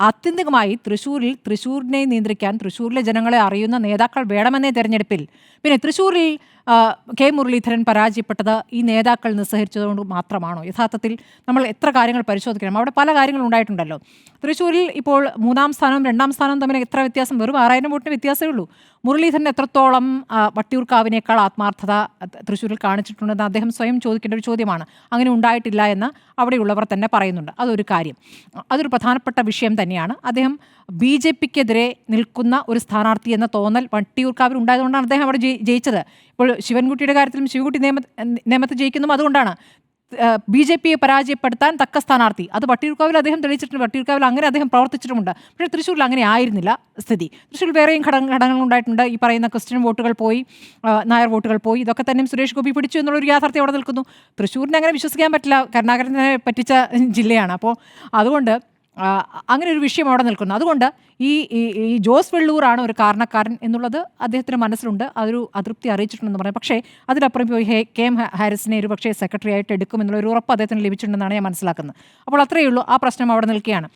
ആത്യന്തികമായി തൃശ്ശൂരിനെ നിയന്ത്രിക്കാൻ തൃശ്ശൂരിലെ ജനങ്ങളെ അറിയുന്ന നേതാക്കൾ വേണമെന്നേ തെരഞ്ഞെടുപ്പിൽ. പിന്നെ തൃശ്ശൂരിൽ കെ മുരളീധരൻ പരാജയപ്പെട്ടത് ഈ നേതാക്കൾ നിസ്സഹരിച്ചതുകൊണ്ട് മാത്രമാണോ? യഥാർത്ഥത്തിൽ നമ്മൾ എത്ര കാര്യങ്ങൾ പരിശോധിക്കണം. അവിടെ പല കാര്യങ്ങൾ ഉണ്ടായിട്ടുണ്ടല്ലോ. തൃശ്ശൂരിൽ ഇപ്പോൾ 3-ാം സ്ഥാനവും 2-ാം സ്ഥാനവും തമ്മിൽ എത്ര വ്യത്യാസം? വെറും 6000 വോട്ടിന് വ്യത്യാസമേ ഉള്ളൂ. മുരളീധരൻ എത്രത്തോളം വട്ടിയൂർക്കാവിനേക്കാൾ ആത്മാർത്ഥത തൃശ്ശൂരിൽ കാണിച്ചിട്ടുണ്ടെന്ന് അദ്ദേഹം സ്വയം ചോദിക്കേണ്ട ഒരു ചോദ്യമാണ്. അങ്ങനെ ഉണ്ടായിട്ടില്ല എന്ന് അവിടെയുള്ളവർ തന്നെ പറയുന്നുണ്ട്. അതൊരു കാര്യം, അതൊരു പ്രധാനപ്പെട്ട വിഷയം തന്നെയാണ്. അദ്ദേഹം BJPക്കെതിരെ നിൽക്കുന്ന ഒരു സ്ഥാനാർത്ഥി എന്ന തോന്നൽ വട്ടിയൂർക്കാവിൽ ഉണ്ടായതുകൊണ്ടാണ് അദ്ദേഹം അവിടെ ജയിച്ചത്. ഇപ്പോൾ ശിവൻകുട്ടിയുടെ കാര്യത്തിലും ശിവൻകുട്ടി നേമത്ത് ജയിക്കുന്നതും അതുകൊണ്ടാണ്. BJPയെ പരാജയപ്പെടുത്താൻ തക്ക സ്ഥാനാർത്ഥി അത് വട്ടിയൂർക്കാവിൽ അദ്ദേഹം തെളിയിച്ചിട്ടുണ്ട്. വട്ടിയൂർക്കാവിൽ അങ്ങനെ അദ്ദേഹം പ്രവർത്തിച്ചിട്ടുമുണ്ട്. പക്ഷേ തൃശ്ശൂരിൽ അങ്ങനെ ആയിരുന്നില്ല സ്ഥിതി. തൃശ്ശൂരിൽ വേറെയും ഘടകങ്ങൾ ഉണ്ടായിട്ടുണ്ട്. ഈ പറയുന്ന ക്രിസ്ത്യൻ വോട്ടുകൾ പോയി, നായർ വോട്ടുകൾ പോയി, ഇതൊക്കെ തന്നെയും സുരേഷ് ഗോപി പിടിച്ചു എന്നുള്ളൊരു യാഥാർത്ഥ്യം അവിടെ നിൽക്കുന്നു. തൃശ്ശൂരിനെ അങ്ങനെ വിശ്വസിക്കാൻ പറ്റില്ല. കരുണാകരനെ പറ്റിച്ച ജില്ലയാണ്. അപ്പോൾ അതുകൊണ്ട് അങ്ങനെ ഒരു വിഷയം അവിടെ നിൽക്കുന്നു. അതുകൊണ്ട് ഈ ജോസ് വെള്ളൂറാണ് ഒരു കാരണക്കാരൻ എന്നുള്ളത് അദ്ദേഹത്തിന് മനസ്സിലുണ്ട്. അതൊരു അതൃപ്തി അറിയിച്ചിട്ടുണ്ടെന്ന് പറയാം. പക്ഷേ അതിനപ്പുറം പോയി KM ഹാരിസിനെ ഒരു പക്ഷേ സെക്രട്ടറി ആയിട്ട് എടുക്കുമെന്നുള്ള ഒരു ഉറപ്പ് അദ്ദേഹത്തിന് ലഭിച്ചിട്ടുണ്ടെന്നാണ് ഞാൻ മനസ്സിലാക്കുന്നത്. അപ്പോൾ അത്രയേ ഉള്ളൂ. ആ പ്രശ്നം അവിടെ നിൽക്കുകയാണ്.